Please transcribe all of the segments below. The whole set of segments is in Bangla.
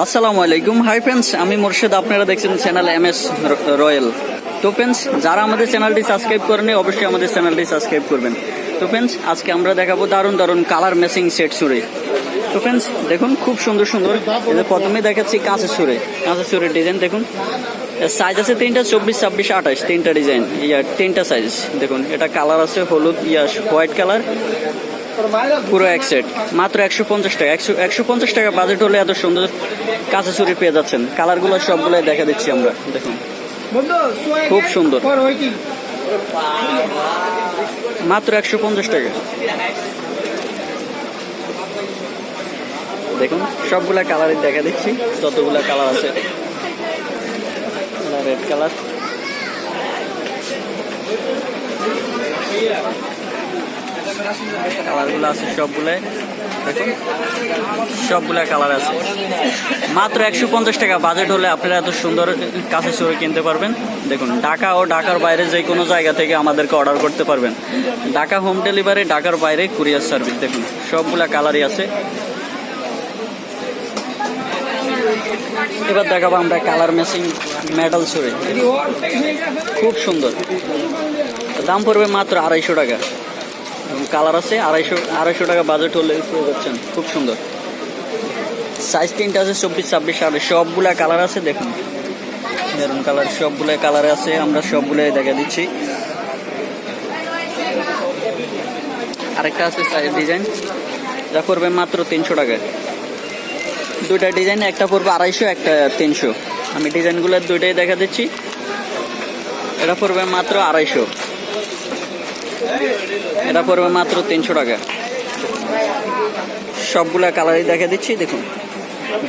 আসসালামু আলাইকুম। হাই ফ্রেন্ডস, আমি মোর্শেদ। আপনারা দেখছেন চ্যানেল MS রয়্যাল। তো ফ্রেন্ডস, যারা আমাদের চ্যানেলটি সাবস্ক্রাইব করেনি অবশ্যই আমাদের চ্যানেলটি সাবস্ক্রাইব করবেন। তো ফ্রেন্ডস, আজকে আমরা দেখাবো দারুণ দারুণ কালার ম্যাচিং সেট সুরে। তো ফ্রেন্ডস দেখুন, খুব সুন্দর সুন্দর। এদের প্রথমে দেখাচ্ছি কাঁচের সুরের ডিজাইন। দেখুন সাইজ আছে তিনটা, 24, 26, 28, তিনটা ডিজাইন, তিনটা সাইজ। দেখুন এটা কালার আছে হলুদ, হোয়াইট কালার, পুরো এক সেট মাত্র 150 টাকা। 150 টাকা বাজেট হলে এত সুন্দর কাঁচা চুরি পেয়ে যাচ্ছেন। কালারগুলো সবগুলো দেখা দিচ্ছি আমরা। দেখুন খুব সুন্দর, মাত্র 150 টাকা। দেখুন সবগুলা কালারই দেখা দিচ্ছি, যতগুলা কালার আছে। রেড কালার, কালারগুলো আছে সবগুলাই। দেখুন সবগুলা কালার আছে। মাত্র 150 টাকা বাজেট হলে আপনারা এত সুন্দর কাঁচা চুড়ি কিনতে পারবেন। দেখুন ঢাকা ও ঢাকার বাইরে যে কোনো জায়গা থেকে আমাদেরকে অর্ডার করতে পারবেন। ঢাকা হোম ডেলিভারি, ঢাকার বাইরে কুরিয়ার সার্ভিস। দেখুন সবগুলা কালারই আছে। এবার দেখাবো আমরা কালার ম্যাচিং মেটাল চুড়ি, খুব সুন্দর। দাম পড়বে মাত্র 250 টাকা। কালার আছে 250 টাকা বাজেট হলে পেয়ে যাচ্ছেন। খুব সুন্দর সাইজ তিনটা আছে, 24, 26, 28, সবগুলা কালার আছে। দেখুন মেরুন কালার, সবগুলা কালার আছে। আমরা সবগুলাই দেখা দিচ্ছি। আরেকটা আছে ডিজাইন, যা পড়বে মাত্র 300 টাকা। দুইটা ডিজাইন, একটা পড়বে 250, একটা 300। আমি ডিজাইনগুলো দুইটাই দেখা দিচ্ছি। এটা পড়বে মাত্র 250, এটা পড়বে মাত্র 300 টাকা। সবগুলা কালারই দেখা দিচ্ছি। দেখুন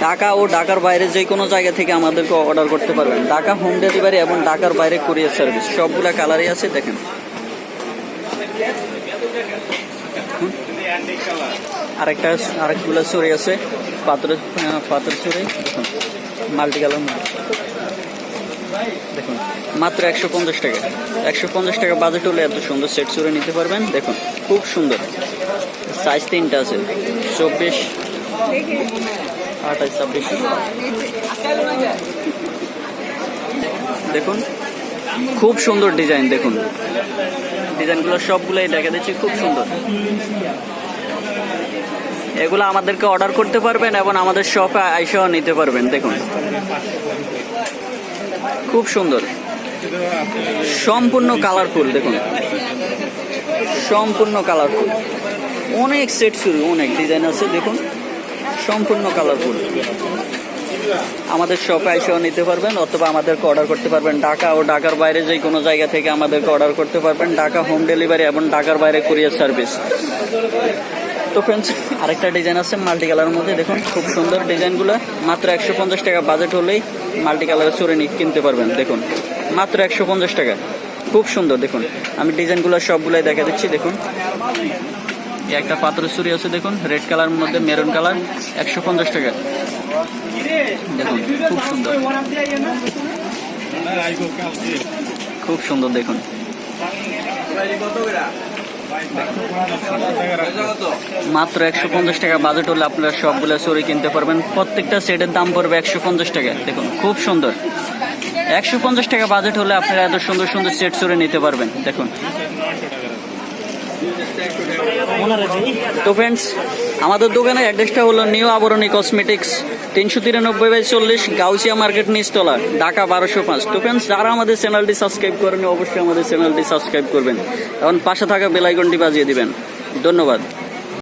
ঢাকা ও ঢাকার বাইরে যে কোনো জায়গা থেকে আমাদেরকে অর্ডার করতে পারবেন। ঢাকা হোম ডেলিভারি এবং ঢাকার বাইরে কুরিয়ার সার্ভিস, সবগুলা কালারই আছে। দেখেন আরেকগুলো চুরি আছে, পাথর চুরি। দেখুন মাল্টি কালার। দেখুন মাত্র 150 টাকা। 150 টাকা বাজেট হলে এত সুন্দর সেট চুরি নিতে পারবেন। দেখুন খুব সুন্দর। সাইজ তিনটা আছে, 24, 28, 26। দেখুন খুব সুন্দর ডিজাইন। দেখুন ডিজাইনগুলো সবগুলোই দেখা দিচ্ছি, খুব সুন্দর। এগুলো আমাদেরকে অর্ডার করতে পারবেন এবং আমাদের শপে আইসাও নিতে পারবেন। দেখুন খুব সুন্দর, সম্পূর্ণ কালারফুল। দেখুন সম্পূর্ণ কালারফুল, অনেক সেট শুরু, অনেক ডিজাইন আছে। দেখুন সম্পূর্ণ কালারফুল। আমাদের শপে আইসাও নিতে পারবেন অথবা আমাদেরকে অর্ডার করতে পারবেন। ঢাকা ও ঢাকার বাইরে যে কোনো জায়গা থেকে আমাদেরকে অর্ডার করতে পারবেন। ঢাকা হোম ডেলিভারি এবং ঢাকার বাইরে কুরিয়ার সার্ভিস। তো ফ্রেন্ডস, আরেকটা ডিজাইন আছে মাল্টি কালারের মধ্যে। দেখুন খুব সুন্দর ডিজাইনগুলো। মাত্র 150 টাকা বাজেট হলেই মাল্টি কালারের চুড়ি কিনতে পারবেন। দেখুন মাত্র 150 টাকা, খুব সুন্দর। দেখুন আমি ডিজাইনগুলো সবগুলাই দেখা দিচ্ছি। দেখুন একটা পাথরের চুড়ি আছে, দেখুন রেড কালার মধ্যে মেরুন কালার, 150 টাকা। দেখুন খুব সুন্দর, খুব সুন্দর। দেখুন মাত্র 150 টাকা বাজেট হলে আপনারা সবগুলো চুরি কিনতে পারবেন। প্রত্যেকটা সেটের দাম পড়বে 150 টাকা। দেখুন খুব সুন্দর। 150 টাকা বাজেট হলে আপনারা এত সুন্দর সুন্দর সেট চুরি নিতে পারবেন। দেখুন তো ফ্রেন্ডস, আমাদের দোকানের অ্যাড্রেসটা হলো নিউ আবরণী কসমেটিক্স, 393/40, গাউসিয়া মার্কেট, নিচতলা, ঢাকা 1205। তো ফ্রেন্ডস, যারা আমাদের চ্যানেলটি সাবস্ক্রাইব করেন অবশ্যই আমাদের চ্যানেলটি সাবস্ক্রাইব করবেন এবং পাশে থাকা বেল আইকনটি বাজিয়ে দিবেন। ধন্যবাদ।